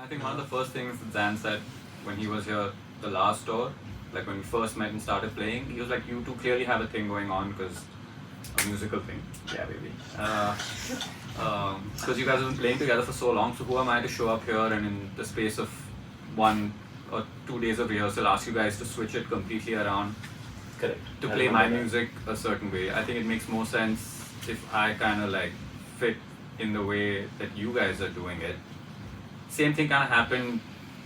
I think one of the first things that Zan said when he was here the last tour, like when we first met and started playing, he was like, you two clearly have a thing going on, because a musical thing. Yeah, baby. Because you guys have been playing together for so long, so who am I to show up here and in the space of 1 or 2 days of rehearsal ask you guys to switch it completely around? Correct. To play my music a certain way. I think it makes more sense if I kind of like fit in the way that you guys are doing it. Same thing kind of happened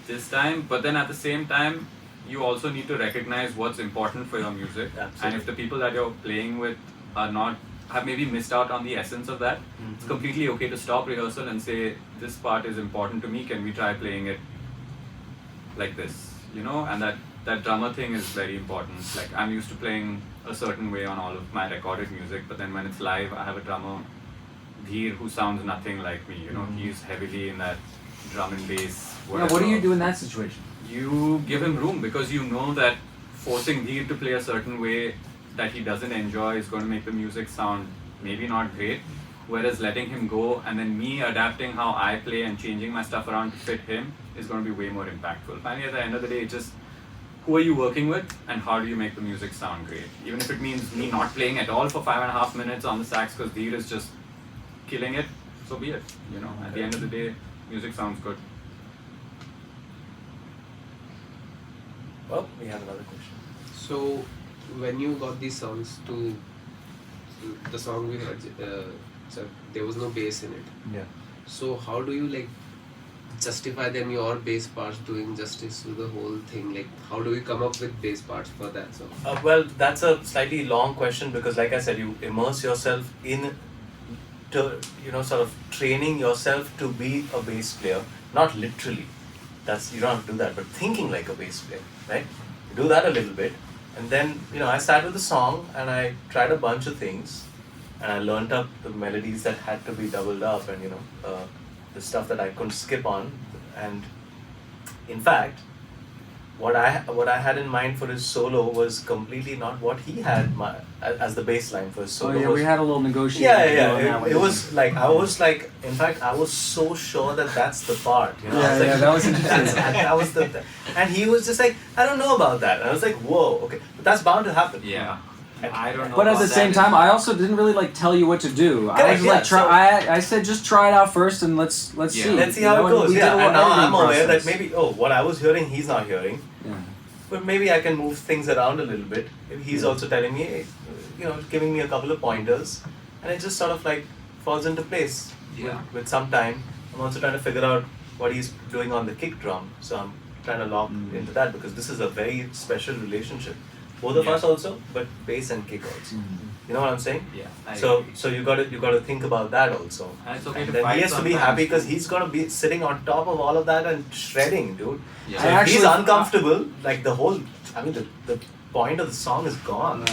this time, but then at the same time, you also need to recognize what's important for your music. Absolutely. And if the people that you're playing with are not, have maybe missed out on the essence of that, it's completely okay to stop rehearsal and say, this part is important to me, can we try playing it like this, you know? And that drummer thing is very important. Like, I'm used to playing a certain way on all of my recorded music, but then when it's live, I have a drummer, Dheer, who sounds nothing like me, you know? He's heavily in that drum and bass, Yeah, what do you do in that situation? You give him room, because you know that forcing Dheer to play a certain way that he doesn't enjoy is going to make the music sound maybe not great, whereas letting him go and then me adapting how I play and changing my stuff around to fit him is going to be way more impactful. Finally, at the end of the day, it's just who are you working with and how do you make the music sound great. Even if it means me not playing at all for 5.5 minutes on the sax because Dheer is just killing it, so be it. You know, at the end of the day, music sounds good. Well, we have another question. So, when you got these songs to the song we heard, so there was no bass in it. Yeah. So, how do you like justify then your bass parts doing justice to the whole thing? Like, how do you come up with bass parts for that song? Well, that's a slightly long question because, like I said, you immerse yourself in, sort of training yourself to be a bass player. Not literally. You don't have to do that, but thinking like a bass player, right? You do that a little bit, and then I sat with the song and I tried a bunch of things, and I learnt up the melodies that had to be doubled up, and the stuff that I couldn't skip on, and in fact, what I had in mind for his solo was completely not what he had as the bass line for his solo. Oh yeah, we had a little negotiation. Yeah. It was like in fact, I was so sure that that's the part. That was interesting. That was and he was just like, I don't know about that. And I was like, whoa, okay, but that's bound to happen. Yeah. I don't know. But at the same time, I also didn't really like tell you what to do. I was I said just try it out first and let's see. Let's see how it goes. And and now I'm aware process. that maybe what I was hearing he's not hearing. Yeah. But maybe I can move things around a little bit. If he's also telling me, giving me a couple of pointers, and it just sort of like falls into place. Yeah. With some time, I'm also trying to figure out what he's doing on the kick drum. So I'm trying to lock into that because this is a very special relationship. Both of us also, but bass and kick also. You know what I'm saying? Yeah. So you got to think about that also. And it's okay And to then fight he has to be sometimes. happy because he's gonna be sitting on top of all of that and shredding, dude. Yeah. So I if he's actually- uncomfortable, like the the point of the song is gone.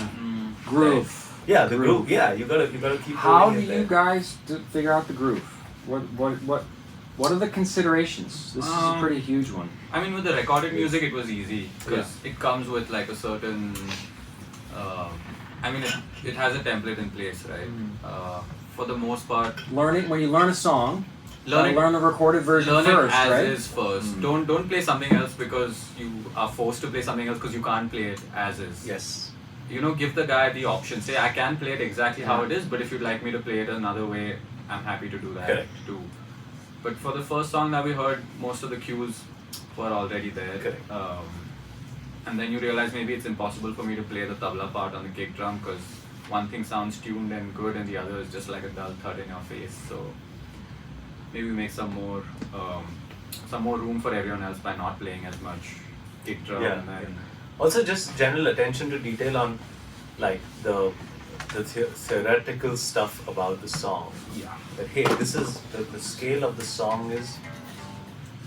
Groove. Yeah, the groove. Yeah, you gotta keep. How moving do it you there. guys figure out the groove? What are the considerations? This is a pretty huge one. I mean, with the recorded music, it was easy because it comes with like a certain. It has a template in place, right? For the most part, When you learn a song, learn learn the recorded version it first, as right? is first. Don't play something else because you are forced to play something else because you can't play it as is. Yes. Give the guy the option. Say, I can play it exactly how it is, but if you'd like me to play it another way, I'm happy to do that too. But for the first song that we heard, most of the cues were already there. Correct. And then you realize maybe it's impossible for me to play the tabla part on the kick drum because one thing sounds tuned and good and the other is just like a dull thud in your face. So maybe make some more room for everyone else by not playing as much kick drum. Yeah. And then, Also, just general attention to detail on, like the theoretical stuff about the song. yeah. That hey, this is the scale of the song is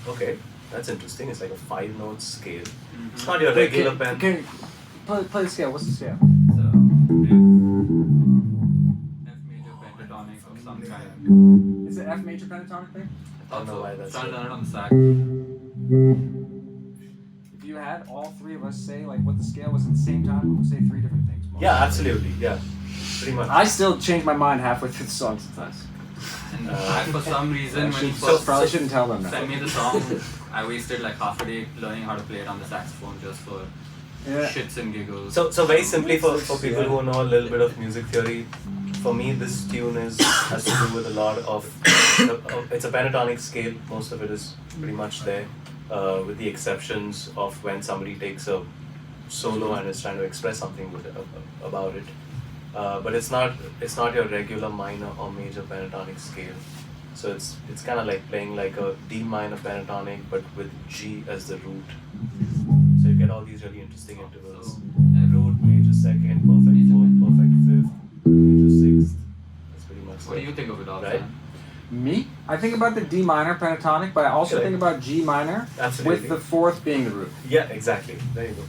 okay. That's interesting. It's like a 5-note scale. It's not your regular pen. Play the scale. What's the scale? So, F major pentatonic of some kind. Is it F major pentatonic thing? I don't know why that's. Try to learn it on the sax. If you had all three of us say like what the scale was at the same time, we would say 3 different things. Yeah, absolutely. Yeah, pretty much. I still change my mind halfway through the song sometimes. And that for some reason when he Probably first shouldn't tell them that. sent me the song, I wasted like half a day learning how to play it on the saxophone just for Yeah. shits and giggles. So very simply for people who know a little bit of music theory, for me this tune has to do with a lot of it's a pentatonic scale. Most of it is pretty much there, with the exceptions of when somebody takes a solo and is trying to express something about it. But it's not your regular minor or major pentatonic scale. So it's kind of like playing like a D minor pentatonic but with G as the root. So you get all these really interesting intervals. Root, major second, perfect fourth, perfect fifth, major sixth. That's pretty much What do it. you think of it all, Right? Sam? Me? I think about the D minor pentatonic, but I also Correct. think about G minor Absolutely. with the fourth being the root. Yeah, exactly. There you go.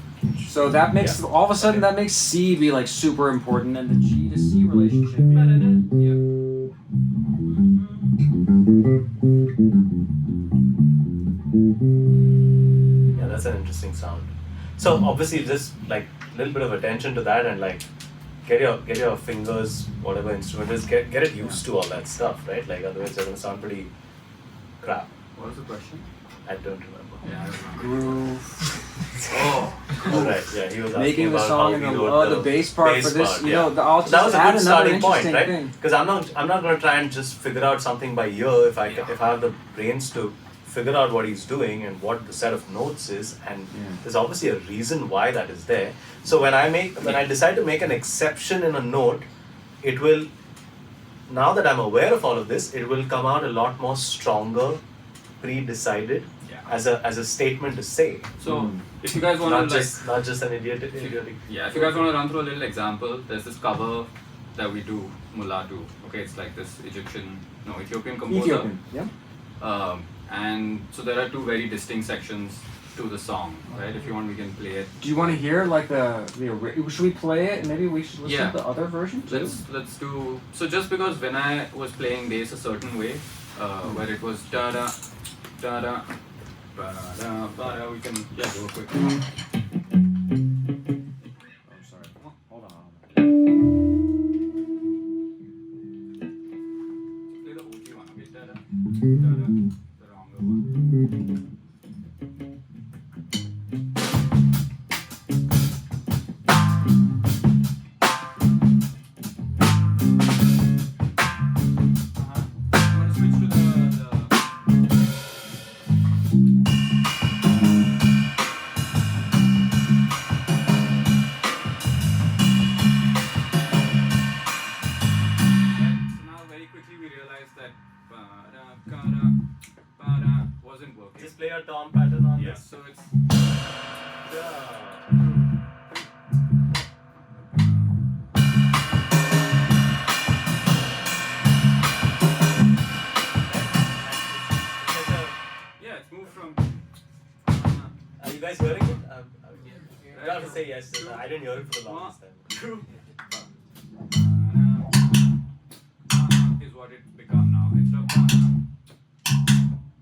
So that makes all of a sudden that makes C be like super important, and the G to C relationship. Yeah, that's an interesting sound. So obviously just like a little bit of attention to that and like get your fingers, whatever instrument is, get it used to all that stuff, right? Like otherwise they're gonna sound pretty crap. What was the question? I don't remember. Yeah, I don't know. Groove. Oh, Right, yeah, he was asking Making the about song how and we the, wrote the bass part for this, part, you yeah. know, I'll just That was a add good another starting point, interesting right? thing. Because I'm not going to try and just figure out something by ear if I have the brains to figure out what he's doing and what the set of notes is, and there's obviously a reason why that is there. So when I decide to make an exception in a note, it will, now that I'm aware of all of this, it will come out a lot more stronger, pre-decided, as a statement to say. so if you guys want to Not just an idiotic. if you guys want to run through a little example, there's this cover that we do, Mulatu. Okay, it's like this Ethiopian composer. Ethiopian, yeah. And so there are two very distinct sections to the song, right? If you want, we can play it. Do you want to hear like should we play it and maybe we should listen Yeah. to the other version too? Let's do. So just because Vinay was playing bass a certain way, where it was da da da da ba da ba da, we can do a quick. Oh, sorry. Hold on. Play the OG one, okay? Da da da da, the longer one. I'm gonna switch to the So now very quickly we realized that ba-da wasn't working. Just play a tom pattern on Yes, this. so it's yeah, it's moved from Are you guys hearing it? I have to say yes. I didn't hear it for the longest time. is what it become now. Instead of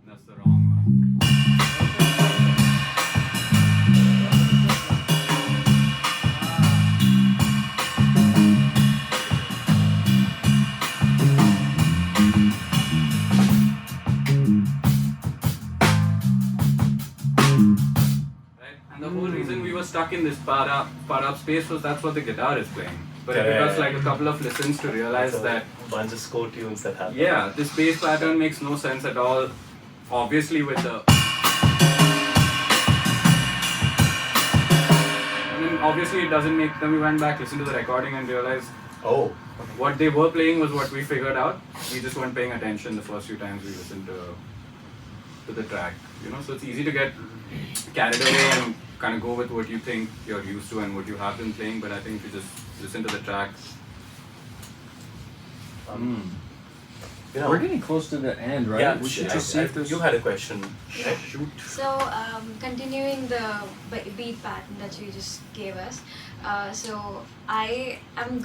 that's the wrong one. Right? And the whole reason we were stuck in this para space was that's what the guitar is playing. But it took us like a couple of listens to realize That's that a bunch of score tunes that happen. yeah, this bass pattern makes no sense at all. Obviously with the and then obviously it doesn't make then we went back, listened to the recording and realized Oh. what they were playing was what we figured out. We just weren't paying attention the first few times we listened to the track. You know, so it's easy to get carried away and kind of go with what you think you're used to and what you have been playing, but I think if you just listen to the track. You know, We're getting close to the end, right? yeah, We should just see if there's. you had a question, right? So, continuing the beat pattern that you just gave us, so I am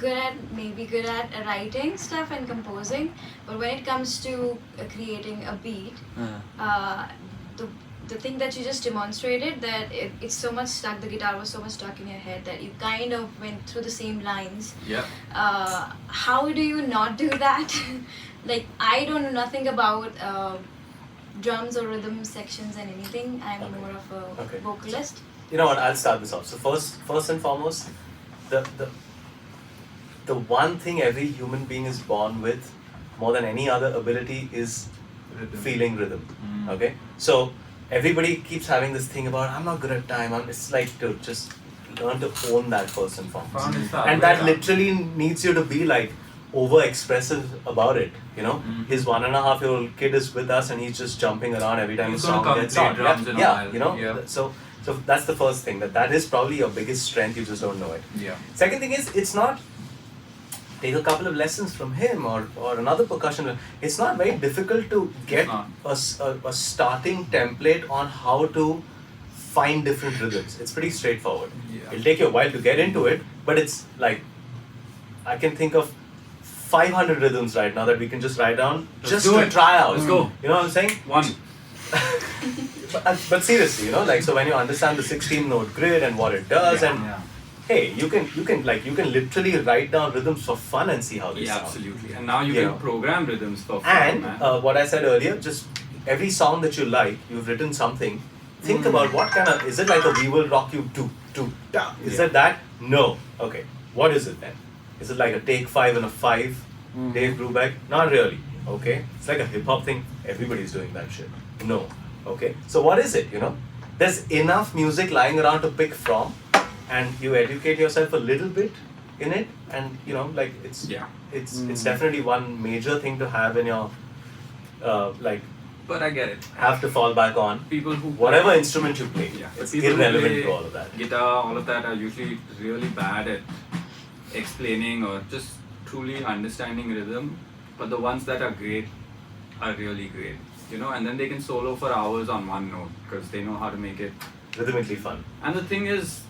maybe good at writing stuff and composing, but when it comes to creating a beat, the thing that you just demonstrated, that it's so much stuck, the guitar was so much stuck in your head that you kind of went through the same lines. Yeah. How do you not do that? like I don't know nothing about drums or rhythm sections and anything. I'm Okay. more of a Okay. vocalist. You know what? I'll start this off. So first and foremost, the one thing every human being is born with, more than any other ability, is feeling rhythm. Okay. So everybody keeps having this thing about I'm not good at time. It's like to just learn to own that first and foremost. Found is the And other way that around. literally needs you to be like over expressive about it. You know, his 1.5-year-old kid is with us and he's just jumping around every time He's a gonna song come gets play on. drums in a yeah, while. you know. Yeah. So that's the first thing. That is probably your biggest strength. You just don't know it. Yeah. Second thing is, it's not. Take a couple of lessons from him or another percussion. It's not very difficult to get a starting template on how to find different rhythms. It's pretty straightforward. Yeah. It'll take you a while to get into it, but it's like I can think of 500 rhythms right now that we can just write down just do to it. try out. Let's go. You know what I'm saying? One. But seriously, you know, like so when you understand the 16-note grid and what it does, and hey, you can literally write down rhythms for fun and see how they Yeah, sound. absolutely. And now you You can know. program rhythms for fun, And man. what I said earlier, just every song that you like, you've written something. Think about what kind of, is it like a we will rock you to da? Is it that? No. Okay. What is it then? Is it like a take 5 and a 5? Dave Brubeck? Not really. Okay. It's like a hip hop thing. Everybody's doing that shit. No. Okay. So what is it? You know, there's enough music lying around to pick from, and you educate yourself a little bit in it, and you know, like it's definitely one major thing to have in your like But I get it. have to fall back on. People who Whatever instrument you play, Yeah, it's people who irrelevant play to all of that. Guitar, all of that are usually really bad at explaining or just truly understanding rhythm. But the ones that are great are really great, you know. And then they can solo for hours on one note because they know how to make it. Rhythmically fun. And the thing is,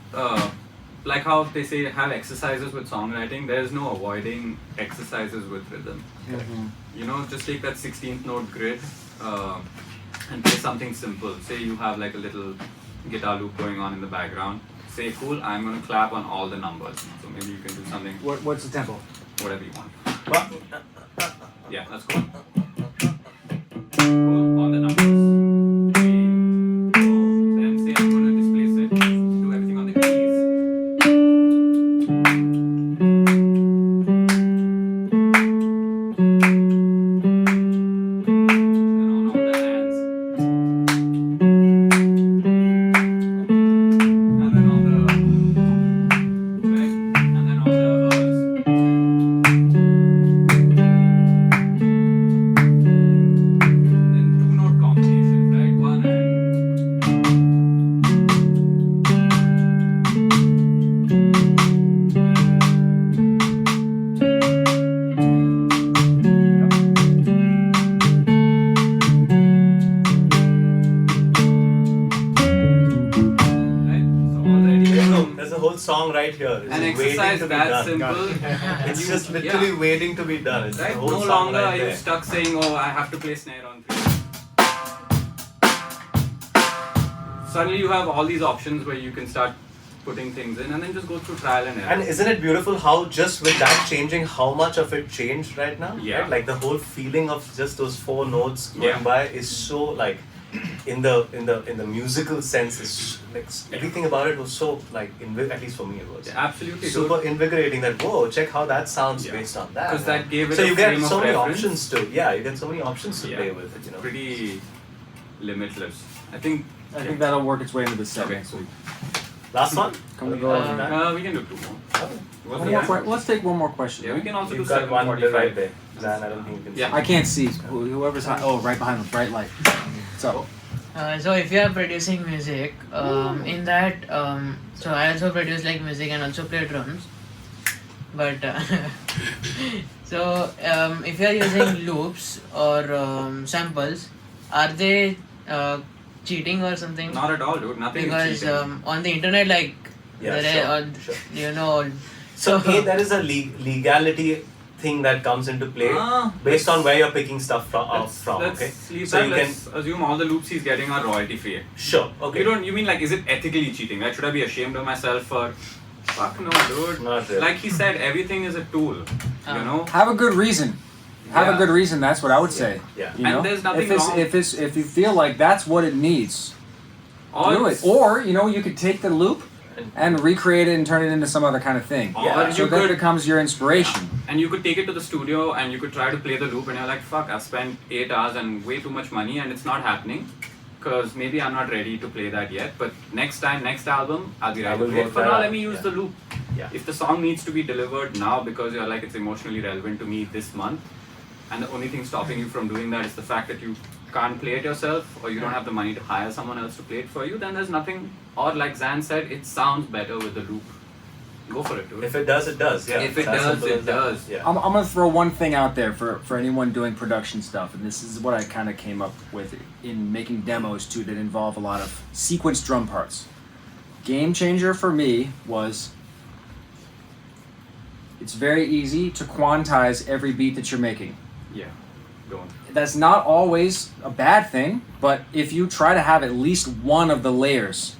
like how they say have exercises with songwriting. There's no avoiding exercises with rhythm. You know, just take that 16th note grid and play something simple. Say you have like a little guitar loop going on in the background. Say, cool, I'm going to clap on all the numbers. So maybe you can do something, What's the tempo? whatever you want. Well, Yeah, that's cool. Cool, on the numbers. 3, 4. Then say I'm going to displace it. Do everything on the keys. Then on all the hands. And then on the right, and then on the then two-note combinations, right? One and right. So already there's a whole song right here. It's an waiting exercise to be that done. simple. It's you- just literally waiting to be done. It's Right? the whole No song longer right are you there. stuck saying, oh, I have to play snare on 3. Suddenly you have all these options where you can start putting things in and then just go through trial and error. And isn't it beautiful how just with that changing, how much of it changed right now? Yeah. Right? Like the whole feeling of just those 4 notes going Yeah. by is so like in the musical sense is like everything about it was so like at least for me it was Yeah, absolutely. super invigorating. That whoa, check how that sounds Yeah. based on that. 'Cause that gave it so a you get frame of so many reference. options to you get so many options to Yeah. play with. It's You know. pretty limitless. I think that'll work its way into the set Okay. next week. Last one. Can we go over that? we can do 2 more. What's One the more time? let's take one more question. Yeah, we can also You've do got one 7:45. right there. Dan, I don't think you can. Yeah. I can't see. Whoever's right behind the bright light. So So if you are producing music, in that, so I also produce like music and also play drums. But so if you are using loops or samples, are they cheating or something? Not at all, dude. Nothing is Because cheating. on the internet, like Yeah, there sure, are, sure. you know. So there is a legality thing that comes into play based on where you're picking stuff from. Let's Okay. leave So that. you Let's assume all the loops he's getting are royalty free. Sure. Okay. You mean like, is it ethically cheating? Right? Should I be ashamed of myself for? Fuck no, dude. Not really. Like he said, everything is a tool. You know. have a good reason. have a Yeah. good reason. That's what I would say. Yeah. You And know, there's nothing if it's, wrong. if you feel like that's what it needs, do it. it's- Or you could take the loop and recreate it and turn it into some other kind of thing. Or So you that could- becomes your inspiration. And you could take it to the studio and you could try to play the loop and you're like, fuck, I've spent 8 hours and way too much money and it's not happening. Because maybe I'm not ready to play that yet. But next time, next album, I'll be I ready will to play it. work For that now, out. let me use Yeah. the loop. Yeah. If the song needs to be delivered now because you're like, it's emotionally relevant to me this month, and the only thing stopping you from doing that is the fact that you can't play it yourself or you don't have the money to hire someone else to play it for you, then there's nothing. Or like Zan said, it sounds better with the loop. Go for it, dude. If it does, it does. Yeah. If it It's as does, simple it as that. does. Yeah. I'm gonna throw one thing out there for anyone doing production stuff, and this is what I kind of came up with in making demos too that involve a lot of sequence drum parts. Game changer for me was it's very easy to quantize every beat that you're making. Yeah, don't. That's not always a bad thing, but if you try to have at least one of the layers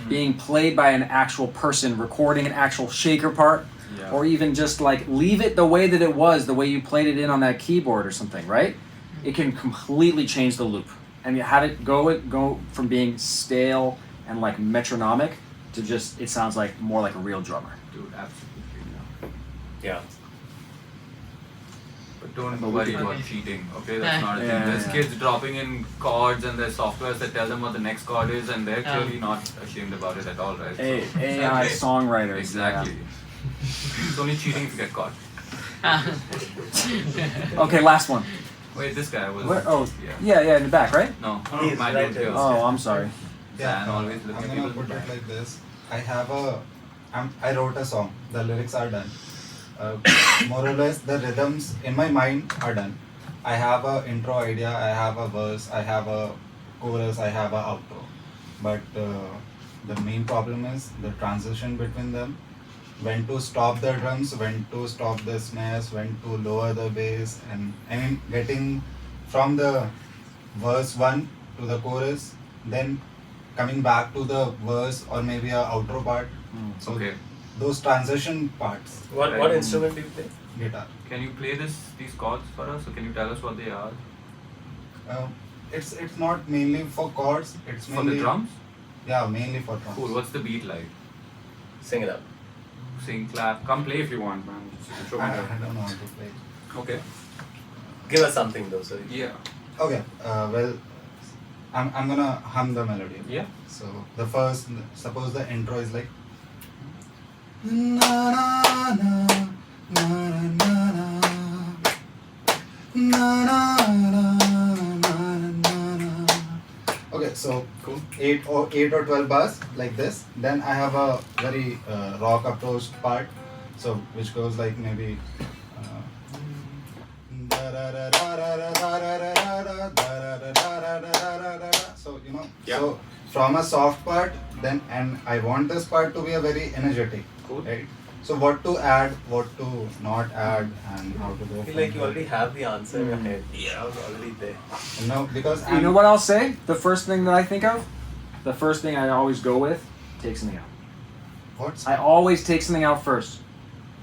being played by an actual person, recording an actual shaker part, Yeah. or even just like leave it the way that it was, the way you played it in on that keyboard or something, right? It can completely change the loop, and you have it go from being stale and like metronomic to just it sounds like more like a real drummer. Dude, absolutely. Yeah. But don't But we worry can- about cheating, okay? That's not a Yeah, thing. There's yeah. kids dropping in chords and there's softwares that tell them what the next chord is and they're Yeah. clearly not ashamed about it at all, right? AI Exactly. songwriters. Exactly. It's only cheating if you get caught. Yeah. Okay, last one. Wait, this guy was... Where, oh, Yeah. yeah, in the back, right? No, He's my right dude there. here. Oh, I'm sorry. Zan always I'm looking gonna people put in the it back. like this. I wrote a song. The lyrics are done. More or less, the rhythms in my mind are done. I have a intro idea. I have a verse. I have a chorus. I have a outro. But the main problem is the transition between them. When to stop the drums, when to stop the snares, when to lower the bass, and I mean getting from the verse 1 to the chorus, then coming back to the verse or maybe a outro part. So Okay. those transition parts, What instrument do you play? guitar. Can you play these chords for us or can you tell us what they are? It's not mainly for chords. It's For mainly the drums? Yeah, mainly for drums. Cool, what's the beat like? Sing it up. Sing, clap, come play if you want, man. Just show me I the- don't know how to play. Okay. Give us something though, so Yeah. Okay. Well, I'm gonna hum the melody. Yeah. So the first, suppose the intro is like. Na na na na na na na na na na. Okay, so Cool. 8 or 12 bars like this. Then I have a very rock approach part, so which goes like maybe. So Yeah. so from a soft part, then and I want this part to be a very energetic, Cool. right? So what to add, what to not add, and how to go. I feel from like you there. already have the answer in your head. Yeah. I was already there. No, because You know what I'll say? The first thing that I think of, the first thing I always go with, take something out. What's I always take something out first.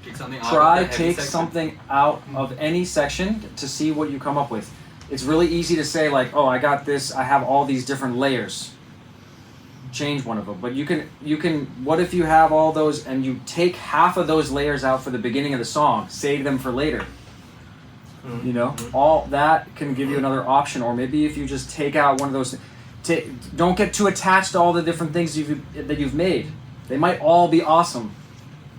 Take something out Try of the heavy take section. something out of any section to see what you come up with. It's really easy to say like, oh, I got this. I have all these different layers. Change one of them, but you can. What if you have all those and you take half of those layers out for the beginning of the song, save them for later. You know, all that can give you another option, or maybe if you just take out one of those, don't get too attached to all the different things that you've made. They might all be awesome,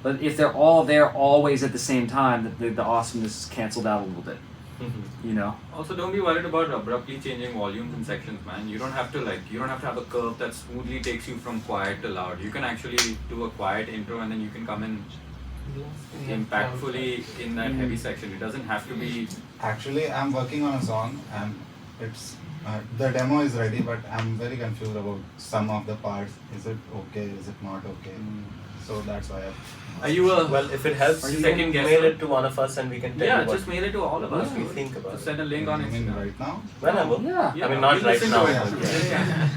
but if they're all there always at the same time, the awesomeness is canceled out a little bit. You know. Also, don't be worried about abruptly changing volumes and sections, man. You don't have to have a curve that smoothly takes you from quiet to loud. You can actually do a quiet intro and then you can come in impactfully in that heavy section. It doesn't have to be. Actually, I'm working on a song, and it's the demo is ready, but I'm very confused about some of the parts. Is it okay? Is it not okay? So that's why. Are you a Well, if it helps, Are you you second can guesser? mail it to one of us and we can tell yeah? you what Just mail it to all of us. we dude. think about Just it. send a link on I mean, Instagram. right now. Whenever. Yeah. I mean, not we'll right listen now, to it. but Yeah.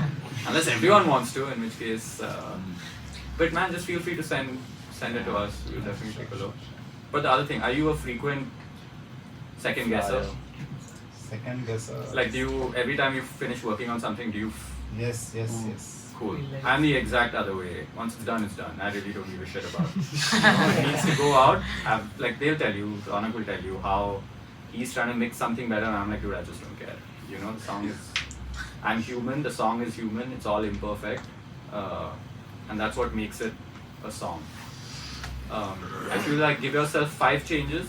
Unless everyone wants to, in which case. But man, just feel free to send it to us. We'll definitely take a look. But the other thing, are you a frequent second guesser? Flyer. Second guess. Like, do you every time you finish working on something, do you? Yes, yes, yes. Cool. I'm the exact other way. Once it's done, it's done. I really don't give a shit about it. It needs to go out. Like they'll tell you, Ronak will tell you how he's trying to mix something better, and I'm like, dude, I just don't care. You know, the song is. I'm human. The song is human. It's all imperfect, and that's what makes it a song. I feel like give yourself 5 changes.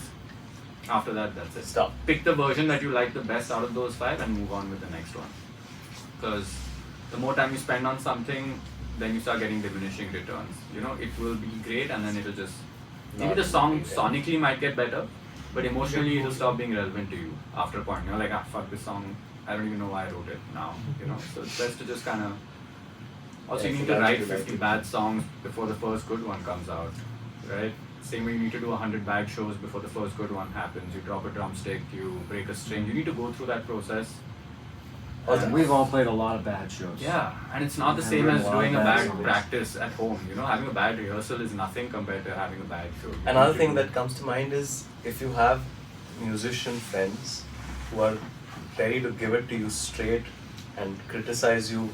After that, that's it. Stop. Pick the version that you like the best out of those 5 and move on with the next one. Because the more time you spend on something, then you start getting diminishing returns. You know, it will be great and then it'll just... Maybe the song sonically might get better, but emotionally it'll stop being relevant to you after a point. You're like, fuck this song, I don't even know why I wrote it now. You know, so it's best to just kind of... Also, you need to write 50 bad songs before the first good one comes out, right? Same way you need to do 100 bad shows before the first good one happens. You drop a drumstick, you break a string. You need to go through that process. And we've all played a lot of bad shows. Yeah, and it's not the And same written as a lot of doing a bad bad songs. practice at home. You know, having a bad rehearsal is nothing compared to having a bad show. You Another need to thing do- that comes to mind is if you have musician friends who are ready to give it to you straight and criticize you,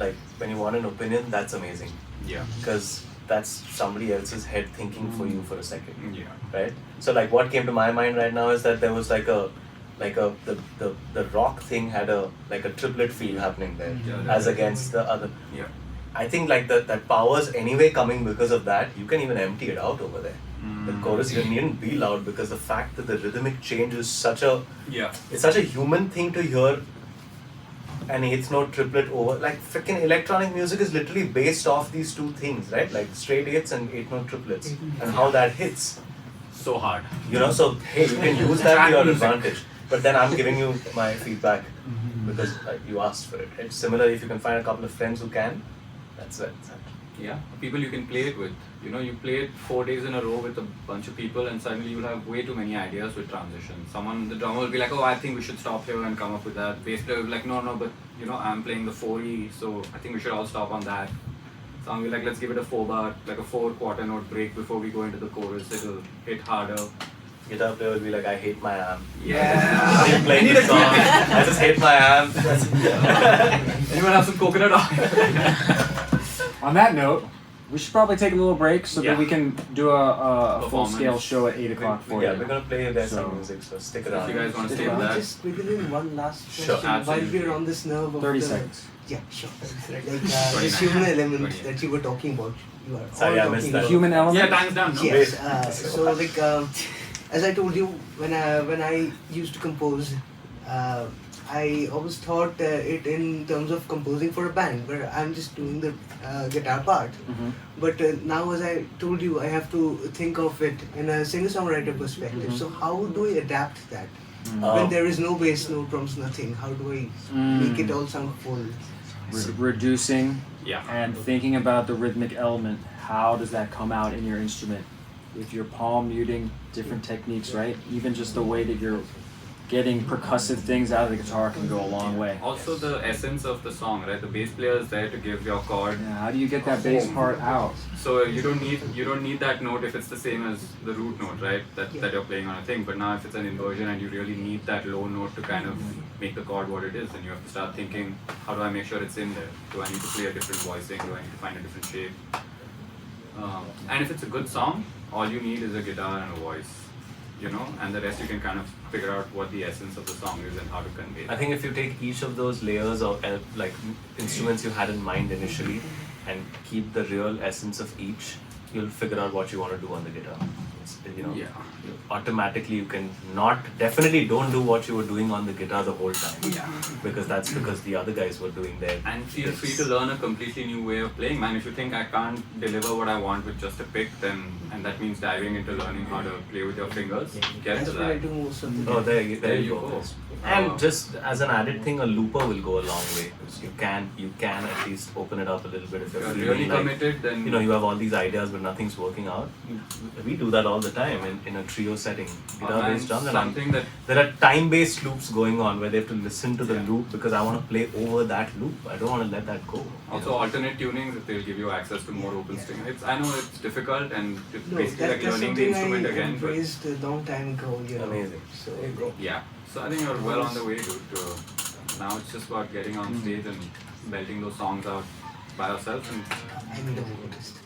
like when you want an opinion, that's amazing. Yeah. Because that's somebody else's head thinking for you for a second, Yeah. right? So like what came to my mind right now is that there was the rock thing had a triplet feel happening there, Yeah, as against the other. Yeah. I think like that power's anyway coming because of that. You can even empty it out over there. The chorus you needn't be loud because the fact that the rhythmic change is it's such a human thing to hear an eighth note triplet over. Like freaking electronic music is literally based off these two things, right? Like straight eighths and eighth note triplets and how that hits. So hard. You know, so hey, you can use that to your Music. advantage. But then I'm giving you my feedback because you asked for it. It's similar if you can find a couple of friends who can. That's it. Yeah. People you can play it with. You know, you play it 4 days in a row with a bunch of people and suddenly you'll have way too many ideas with transitions. The drummer will be like, oh, I think we should stop here and come up with that. Bass player will be like, no, but you know, I'm playing the 4E, so I think we should all stop on that. Song will be like, let's give it a 4-bar, like a 4-quarter note break before we go into the chorus. It'll hit harder. Guitar player will be like, I hate my amp. Yeah. Why are you playing this song? I just hate my amp. Anyone have some coconut oil? On that note, we should probably take a little break so that Yeah. we can do a Performance. full-scale show at 8 o'clock for Yeah, you. we're gonna play you guys So- some music, so stick If around. you guys want to Stick stay with around. that. Just squeeze in one last Sure, question while absolutely. we're on this nerve of 30 the, seconds. Yeah, sure. Like 29. this human element 28. that you were talking about. You are Sorry, all I missed talking that. The about. human element? Yeah, time's done. No? Yes. Wait. So like, as I told you, when I used to compose, I always thought it in terms of composing for a band, where I'm just doing the guitar part. Mhm. But now, as I told you, I have to think of it in a singer-songwriter perspective. Mhm. So how do I adapt that? Mm. When there is no bass, no drums, nothing, how do I make it all sound full? Reducing Yeah. and thinking about the rhythmic element. How does that come out in your instrument? If you're palm muting, different techniques, right? Even just the way that you're getting percussive things out of the guitar can go a long way. Also the essence of the song, right? The bass player is there to give your chord. Yeah, how do you get that bass part out? So you don't need that note if it's the same as the root note, right? That you're playing on a thing. But now if it's an inversion and you really need that low note to kind of make the chord what it is, then you have to start thinking, how do I make sure it's in there? Do I need to play a different voicing? Do I need to find a different shape? And if it's a good song, all you need is a guitar and a voice, you know, and the rest you can kind of figure out what the essence of the song is and how to convey I that. think if you take each of those layers of like instruments you had in mind initially and keep the real essence of each, you'll figure out what you want to do on the guitar. It's, you know, Yeah. automatically you can definitely don't do what you were doing on the guitar the whole time. Yeah. Because that's because the other guys were doing their. And feel free to learn a completely new way of playing, man. If you think I can't deliver what I want with just a pick, then and that means diving into learning how to play with your fingers, get That's to what I that. do most of the Oh, time. there you go. And just as an added thing, a looper will go a long way. You can at least open it up a little bit if If you're you're really feeling like, committed, then you know, you have all these ideas but nothing's working out. We do that all the time in a trio setting, And guitar-based drums, and something that there are time-based loops going on where they have to listen to the Yeah. loop because I want to play over that loop. I don't want to let that go. you also know? alternate tunings, if they'll give you access to more open string. I know it's difficult and it's No, basically like that's learning the something instrument I again. But embraced a long time ago. You know. Amazing. So There you go. yeah, so I think you're well on the way to now it's just about getting on Mm. stage and belting those songs out by yourself and I need a vocalist.